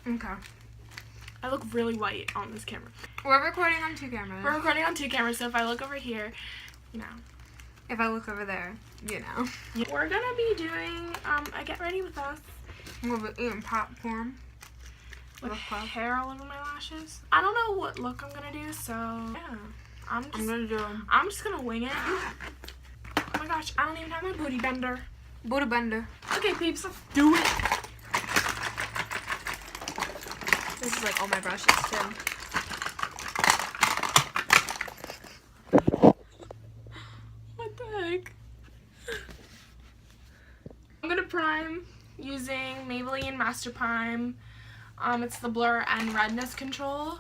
Okay. I look really white on this camera. We're recording on 2 cameras. We're recording on 2 cameras, so if I look over here, you know. If I look over there, you know. We're gonna be doing a get ready with us. We'll be eating popcorn. With hair all over my lashes. I don't know what look I'm gonna do, so yeah. I'm just gonna wing it. Oh my gosh, I don't even have my booty bender. Booty bender. Okay, peeps, let's do it. This is like all my brushes too. What the heck? I'm gonna prime using Maybelline Master Prime. It's the blur and redness control.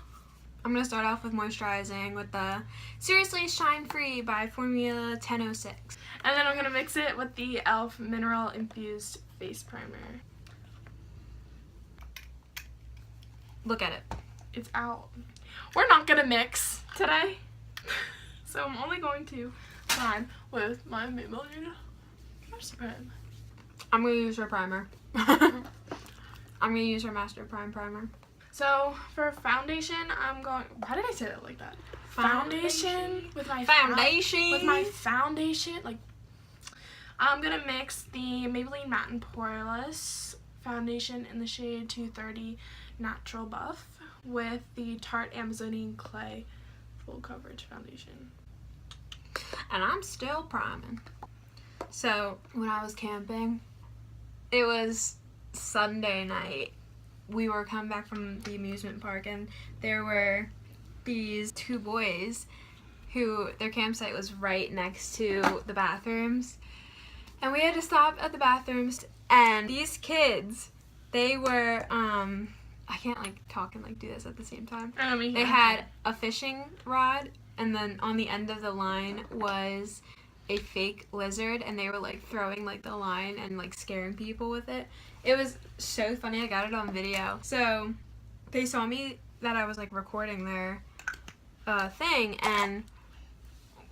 I'm going to start off with moisturizing with the Seriously Shine Free by Formula 1006. And then I'm going to mix it with the e.l.f. Mineral Infused Face Primer. Look at it. It's out. We're not going to mix today. So I'm only going to prime with my Maybelline Master Prime. I'm going to use her primer. I'm going to use her Master Prime primer. So for foundation, I'm going. Why did I say that like that? Foundation with my foundation. Like, I'm gonna mix the Maybelline Matte and Poreless foundation in the shade 230 Natural Buff with the Tarte Amazonian Clay Full Coverage Foundation. And I'm still priming. So when I was camping, it was Sunday night. We were coming back from the amusement park, and there were these 2 boys who their campsite was right next to the bathrooms, and we had to stop at the bathrooms. And these kids, they were I can't like talk and like do this at the same time. They had a fishing rod, and then on the end of the line was a fake lizard, and they were like throwing like the line and like scaring people with it. It was so funny. I got it on video. So they saw me that I was like recording their thing, and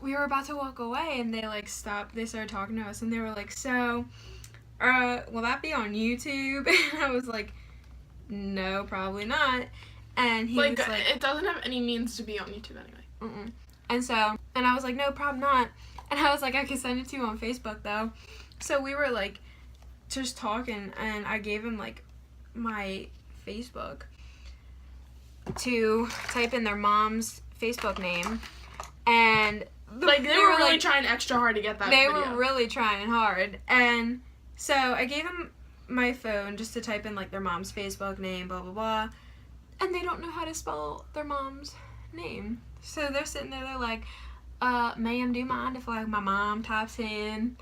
we were about to walk away, and they like stopped. They started talking to us, and they were like, so will that be on YouTube? And I was like, no, probably not. And he was like, it doesn't have any means to be on YouTube anyway. And I was like, no, probably not. And I was like, I can send it to you on Facebook though. So we were like just talking, and I gave him like my Facebook to type in their mom's Facebook name, and they were really trying extra hard to get that video. They were really trying hard. And so I gave him my phone just to type in like their mom's Facebook name, blah blah blah, and they don't know how to spell their mom's name. So they're sitting there, they're like, ma'am, do you mind if like my mom types in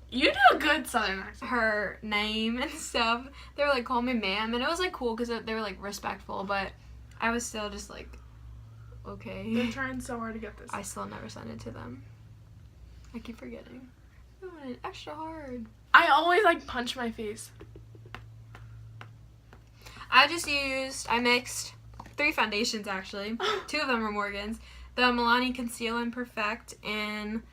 You do a good Southern accent. her name and stuff? They were like, call me ma'am, and it was like cool because they were like respectful, but I was still just like, okay. They're trying so hard to get this. I still never sent it to them. I keep forgetting. I want it extra hard. I always like punch my face. I mixed 3 foundations actually. 2 of them were Morgan's. The Milani Conceal and Perfect in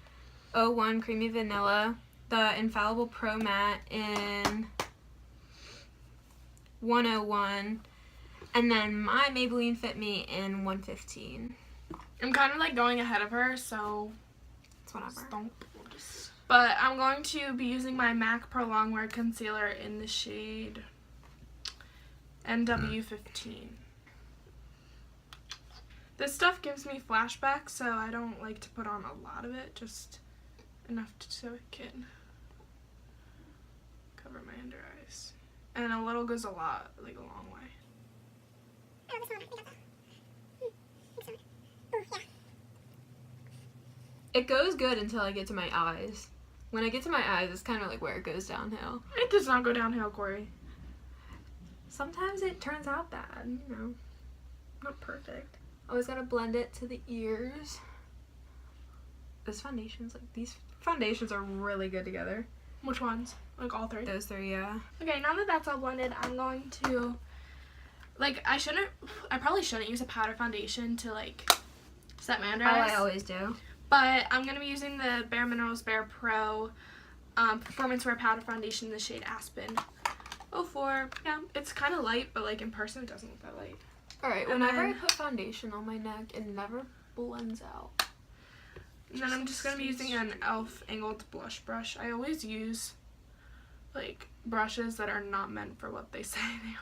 01 Creamy Vanilla. The Infallible Pro Matte in 101. And then my Maybelline Fit Me in 115. I'm kind of like going ahead of her, so it's whatever. But I'm going to be using my MAC Pro Longwear Concealer in the shade NW15. This stuff gives me flashbacks, so I don't like to put on a lot of it, just enough so it can cover my under eyes. And a little goes a lot, like a long way. It goes good until I get to my eyes. When I get to my eyes, it's kind of like where it goes downhill. It does not go downhill, Cori. Sometimes it turns out bad, you know. Not perfect. Always gotta blend it to the ears. These foundations are really good together. Which ones? Like all 3? Those 3, yeah. Okay, now that that's all blended, I'm going to, like, I probably shouldn't use a powder foundation to, like, set my under eyes. I always do. But I'm going to be using the Bare Minerals Bare Pro Performance Wear Powder Foundation in the shade Aspen. 04. Yeah, it's kind of light, but like in person it doesn't look that light. Alright, whenever I put foundation on my neck, it never blends out. And then I'm just going to be using an e.l.f. angled blush brush. I always use like brushes that are not meant for what they say they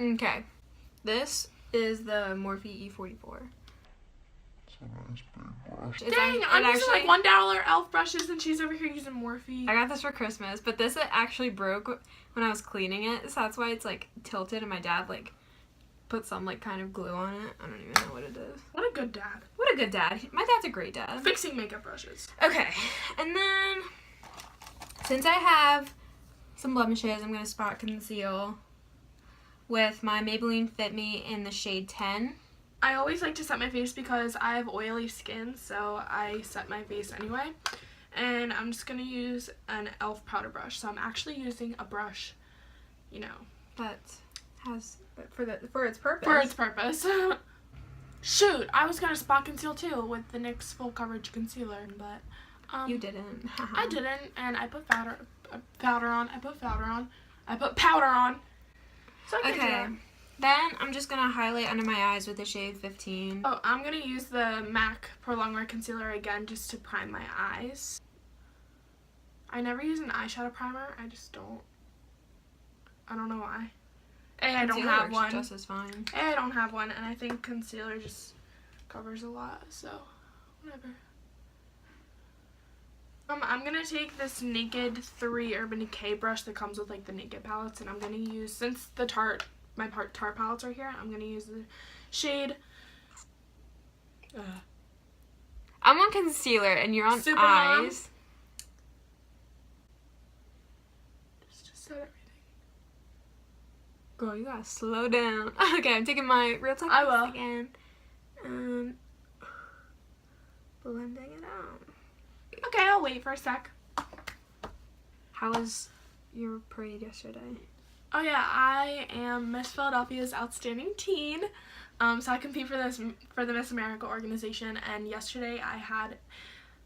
are. Okay, this is the Morphe E44. Dang, I'm using like $1 e.l.f. brushes and she's over here using Morphe. I got this for Christmas, but this actually broke when I was cleaning it, so that's why it's like tilted, and my dad like put some like kind of glue on it. I don't even know what it is. What a good dad. What a good dad. My dad's a great dad. Fixing makeup brushes. Okay, and then since I have some blemishes, I'm going to spot conceal with my Maybelline Fit Me in the shade 10. I always like to set my face because I have oily skin, so I set my face anyway. And I'm just going to use an e.l.f. powder brush. So I'm actually using a brush, you know, that has for its purpose. For its purpose. Shoot, I was going to spot conceal too with the NYX full coverage concealer, but you didn't. I didn't, and I put powder on. I put powder on. So I okay. Then I'm just going to highlight under my eyes with the shade 15. Oh, I'm going to use the MAC Pro Longwear Concealer again just to prime my eyes. I never use an eyeshadow primer. I just don't. I don't know why. I don't have one. Just as fine. I don't have one, and I think concealer just covers a lot, so whatever. I'm going to take this Naked 3 Urban Decay brush that comes with like the Naked palettes, and I'm going to use, since the my Tarte palettes are here, I'm going to use the shade I'm on concealer and you're on Super eyes. Just set everything. Girl, you gotta slow down. Okay, I'm taking my real time I will. again. Blending it out. Okay, I'll wait for a sec. How was your parade yesterday? Oh yeah, I am Miss Philadelphia's Outstanding Teen. So I compete for the Miss America organization, and yesterday I had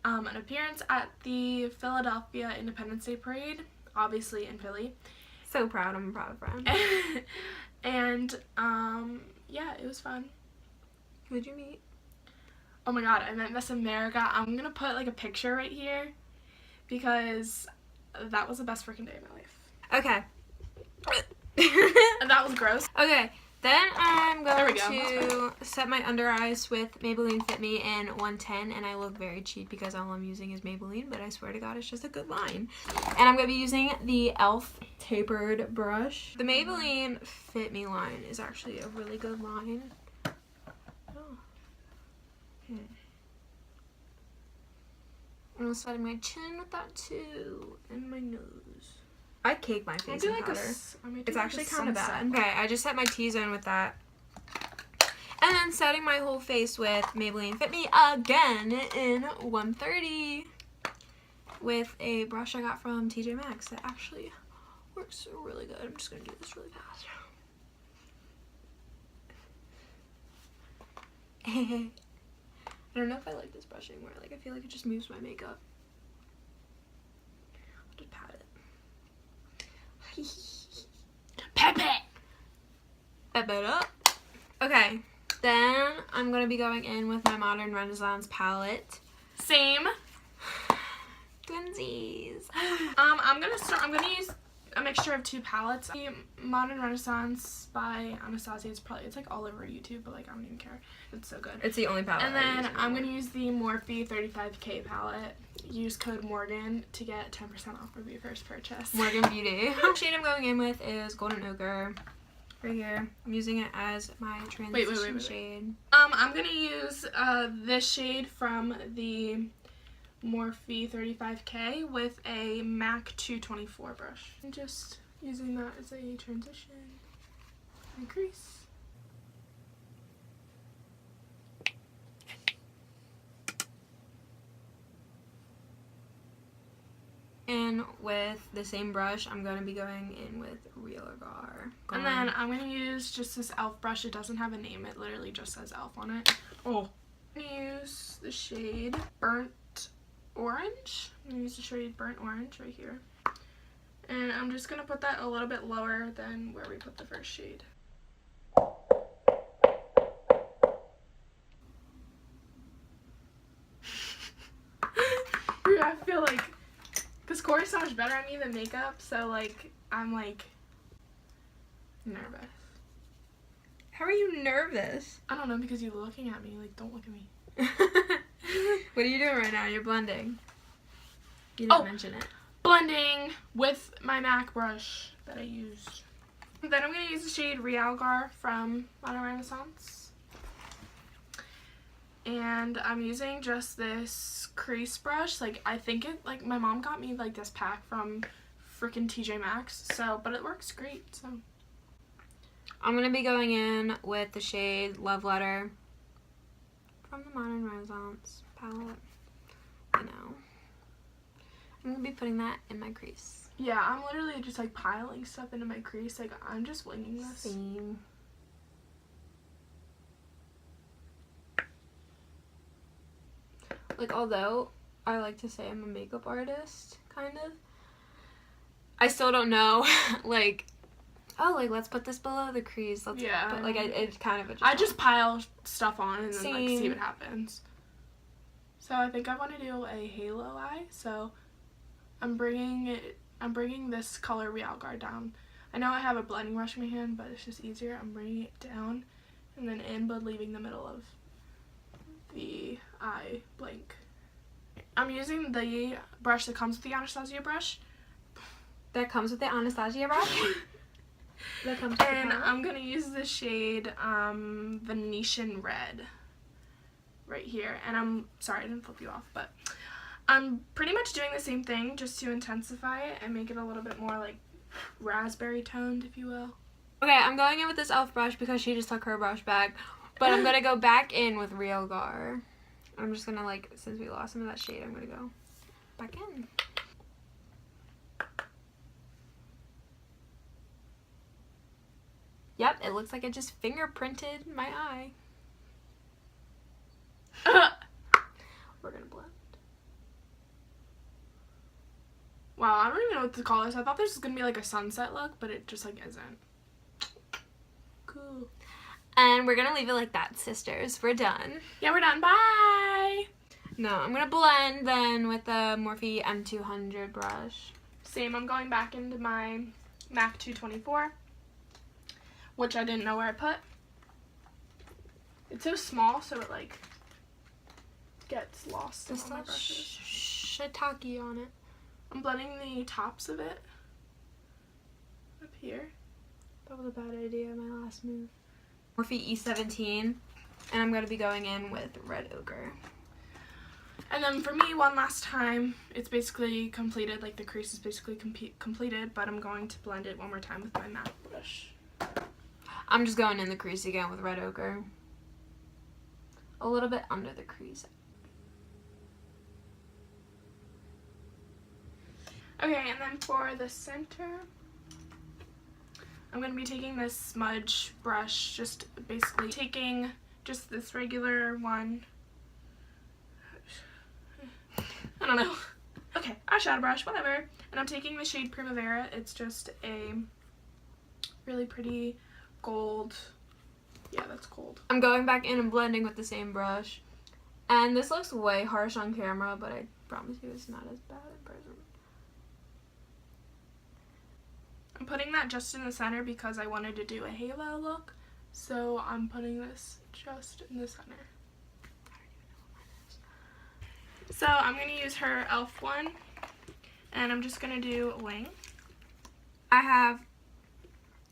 an appearance at the Philadelphia Independence Day Parade, obviously in Philly. So proud, I'm a proud friend. And yeah, it was fun. Who'd you meet? Oh my god, I met Miss America. I'm gonna put like a picture right here because that was the best freaking day of my life. Okay. And that was gross. Okay, then I'm going There to set my under eyes with Maybelline Fit Me in 110, and I look very cheap because all I'm using is Maybelline, but I swear to God, it's just a good line. And I'm going to be using the e.l.f. tapered brush. The Maybelline Fit Me line is actually a really good line. Oh. I'm setting my chin with that too, and my nose. I cake my face in powder. It's actually kind of bad. Okay, I just set my T-zone with that. And then setting my whole face with Maybelline Fit Me again in 130 with a brush I got from TJ Maxx that actually works really good. I'm just going to do this really fast. I don't know if I like this brush anymore. Like, I feel like it just moves my makeup. I'll just pat it. Pepe! Pep it up. Okay, then I'm going to be going in with my Modern Renaissance palette. Same. Twinsies. I'm gonna use a mixture of two palettes. The Modern Renaissance by Anastasia. It's like all over YouTube, but like I don't even care. It's so good. It's the only palette. And then I'm gonna use the Morphe 35K palette. Use code Morgan to get 10% off of your first purchase. Morgan Beauty. The shade I'm going in with is Golden Ochre. Right here. I'm using it as my transition shade. I'm gonna use this shade from the Morphe 35K with a MAC 224 brush. I'm just using that as a transition. My crease. And with the same brush, I'm going to be going in with Real Agar. And then I'm going to use just this e.l.f. brush. It doesn't have a name. It literally just says e.l.f. on it. Oh. I'm going to use the shade Burnt orange. I'm going to use the shade Burnt Orange right here. And I'm just going to put that a little bit lower than where we put the first shade. I feel like, because Cori's so much better at me than makeup, so like, I'm like, nervous. How are you nervous? I don't know, because you're looking at me, like, don't look at me. What are you doing right now? You're blending. You didn't mention it. Blending with my MAC brush that I used. Then I'm going to use the shade Yallll from Modern Renaissance. And I'm using just this crease brush. Like, I think it, like, my mom got me, like, this pack from freaking TJ Maxx. So, but it works great, so. I'm going to be going in with the shade Love Letter from the Modern Renaissance palette. You know. I'm going to be putting that in my crease. Yeah, I'm literally just, like, piling stuff into my crease. Like, I'm just winging this. Same. Like, although I like to say I'm a makeup artist, kind of, I still don't know, like, oh, like, let's put this below the crease. Let's, yeah. But, like, it's kind of I just pile stuff on and then, Same. like, see what happens. So I think I want to do a halo eye. So I'm bringing this color Yallll down. I know I have a blending brush in my hand, but it's just easier. I'm bringing it down and then in, but leaving the middle of the eye blank. I'm using the brush that comes with the Anastasia brush. That comes with the Anastasia brush? That comes with And the I'm going to use the shade Venetian Red right here. And I'm sorry, I didn't flip you off, but I'm pretty much doing the same thing just to intensify it and make it a little bit more like raspberry toned, if you will. Okay, I'm going in with this e.l.f. brush because she just took her brush back. But I'm going to go back in with Yallll. I'm just going to, like, since we lost some of that shade, I'm going to go back in. Yep, it looks like it just fingerprinted my eye. We're going to blend. Wow, I don't even know what to call this. I thought this was going to be like a sunset look, but it just, like, isn't. Cool. And we're going to leave it like that, sisters. We're done. Yeah, we're done. Bye! No, I'm going to blend then with the Morphe M200 brush. Same, I'm going back into my MAC 224, which I didn't know where I put. It's so small, so it, like, gets lost in all my brushes. Shiitake on it. I'm blending the tops of it up here. That was a bad idea, my last move. Morphe E17, and I'm going to be going in with Red Ochre. And then for me, one last time, it's basically completed, like the crease is basically completed, but I'm going to blend it one more time with my MAC brush. I'm just going in the crease again with Red Ochre. A little bit under the crease. Okay, and then for the center, I'm going to be taking this smudge brush, just basically taking just this regular one. I don't know. Okay, eyeshadow brush, whatever. And I'm taking the shade Primavera. It's just a really pretty gold. Yeah, that's gold. I'm going back in and blending with the same brush. And this looks way harsh on camera, but I promise you it's not as bad in person. I'm putting that just in the center because I wanted to do a halo look. So I'm putting this just in the center. So I'm going to use her e.l.f. one. And I'm just going to do wing. I have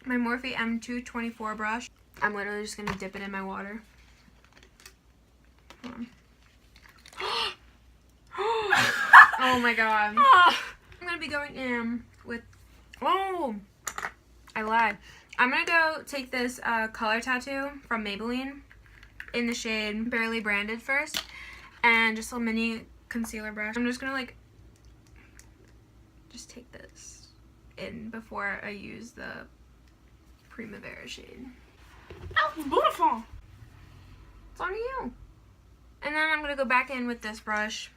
my Morphe M224 brush. I'm literally just going to dip it in my water. Hold on. Oh my god. I'm going to be going in with... Oh! I lied. I'm going to go take this color tattoo from Maybelline in the shade Barely Branded first. And just a mini concealer brush. I'm just going to like... just take this in before I use the Primavera shade. Oh, it's beautiful. It's on you. And then I'm going to go back in with this brush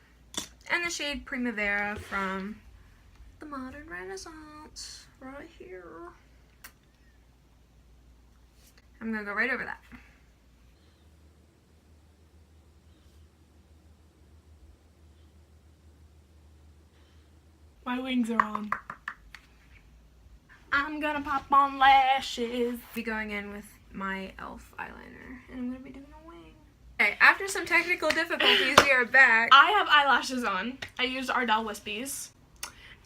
And the shade Primavera from the Modern Renaissance, right here. I'm gonna go right over that. My wings are on. I'm gonna pop on lashes. Be going in with my e.l.f. eyeliner, and I'm gonna be doing a wing. Okay, after some technical difficulties, we are back. I have eyelashes on. I used Ardell Wispies,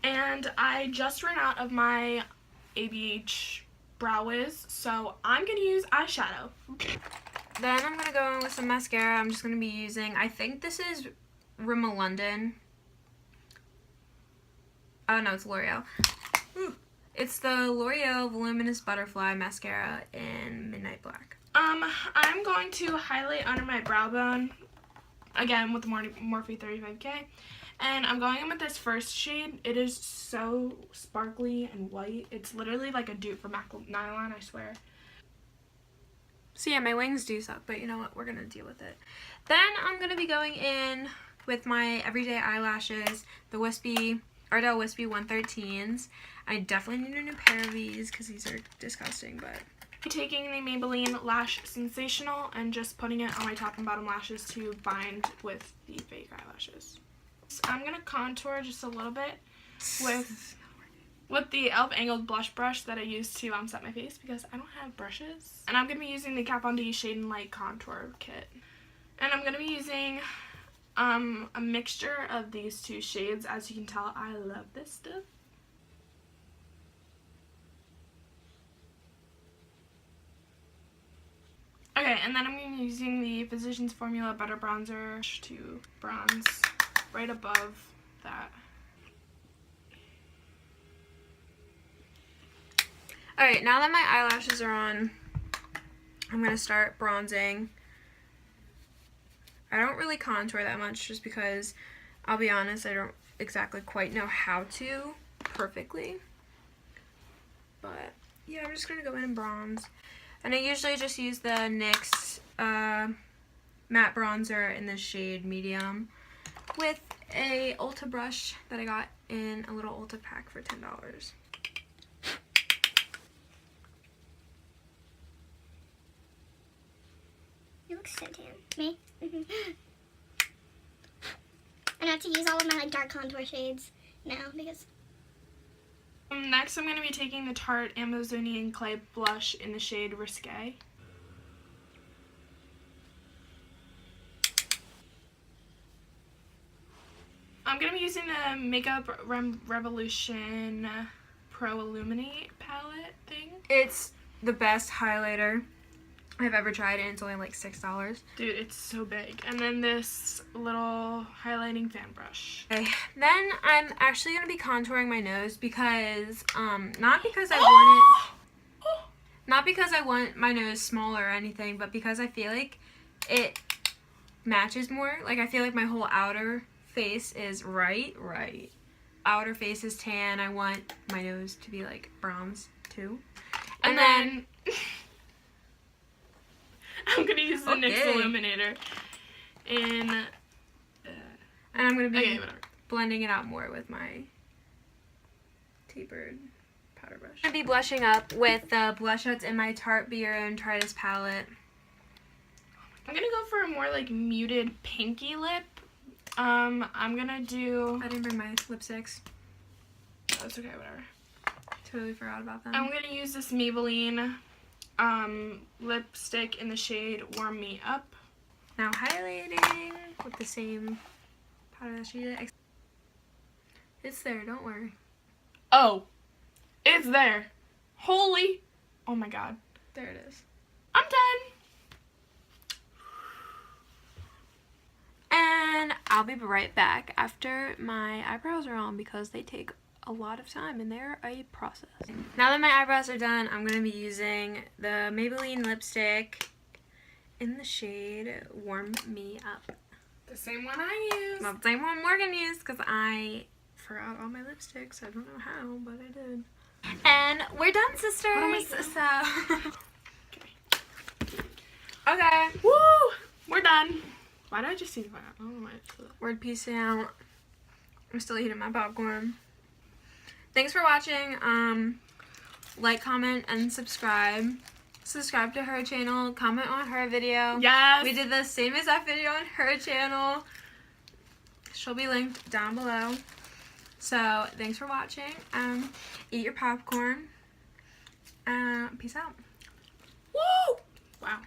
and I just ran out of my ABH Brow Wiz, so I'm gonna use eyeshadow. Then I'm gonna go in with some mascara. I'm just gonna be using, I think this is Rimmel London. Oh no, it's L'Oreal. It's the L'Oreal Voluminous Butterfly Mascara in Midnight Black. I'm going to highlight under my brow bone, again with the Morphe 35K. And I'm going in with this first shade. It is so sparkly and white. It's literally like a dupe for MAC Nylon, I swear. So yeah, my wings do suck, but you know what? We're going to deal with it. Then I'm going to be going in with my everyday eyelashes, the Ardell Wispy 113s. I definitely need a new pair of these because these are disgusting, but... I'm taking the Maybelline Lash Sensational and just putting it on my top and bottom lashes to bind with the fake eyelashes. So I'm going to contour just a little bit with the e.l.f. angled blush brush that I use to set my face because I don't have brushes. And I'm going to be using the Kat Von D Shade and Light Contour Kit. And I'm going to be using a mixture of these two shades. As you can tell, I love this stuff. Okay, and then I'm going to be using the Physicians Formula Butter Bronzer to bronze right above that. Alright, now that my eyelashes are on, I'm going to start bronzing. I don't really contour that much just because, I'll be honest, I don't exactly quite know how to perfectly. But, yeah, I'm just going to go in and bronze. And I usually just use the NYX matte bronzer in the shade Medium with a Ulta brush that I got in a little Ulta pack for $10. You look so tan. Me? I have to use all of my like dark contour shades now because... Next, I'm going to be taking the Tarte Amazonian Clay Blush in the shade Risque. I'm going to be using the Makeup Revolution Pro Illuminate palette thing. It's the best highlighter I've ever tried, and it's only like $6. Dude, it's so big. And then this little highlighting fan brush. Okay, then I'm actually going to be contouring my nose because, not because I want my nose smaller or anything, but because I feel like it matches more. Like, I feel like my whole outer face is right. Outer face is tan. I want my nose to be, like, bronze, too. And then... I'm going to use the NYX Illuminator in... and I'm going to be blending it out more with my tapered powder brush. I'm going to be blushing up with the blush that's in my Tarte Be Your Own Tritus palette. I'm going to go for a more like muted pinky lip. I'm going to do... I didn't bring my lipsticks. Oh, it's okay, whatever. Totally forgot about them. I'm going to use this Maybelline lipstick in the shade Warm Me Up. Now highlighting with the same powder that she did. It's there, don't worry. Oh, it's there. Holy, oh my god. There it is. I'm done. And I'll be right back after my eyebrows are on because they take a lot of time and they're a process. Now that my eyebrows are done, I'm going to be using the Maybelline lipstick in the shade Warm Me Up. The same one I used. Well, the same one Morgan used because I forgot all my lipsticks. I don't know how, but I did. And we're done, sisters. What am I So okay. Woo! We're done. Why did I just see that? I don't know why. Word piecing out. I'm still eating my popcorn. Thanks for watching. Like, comment, and subscribe. Subscribe to her channel. Comment on her video. Yes. We did the same exact video on her channel. She'll be linked down below. So, thanks for watching. Eat your popcorn. Peace out. Woo! Wow.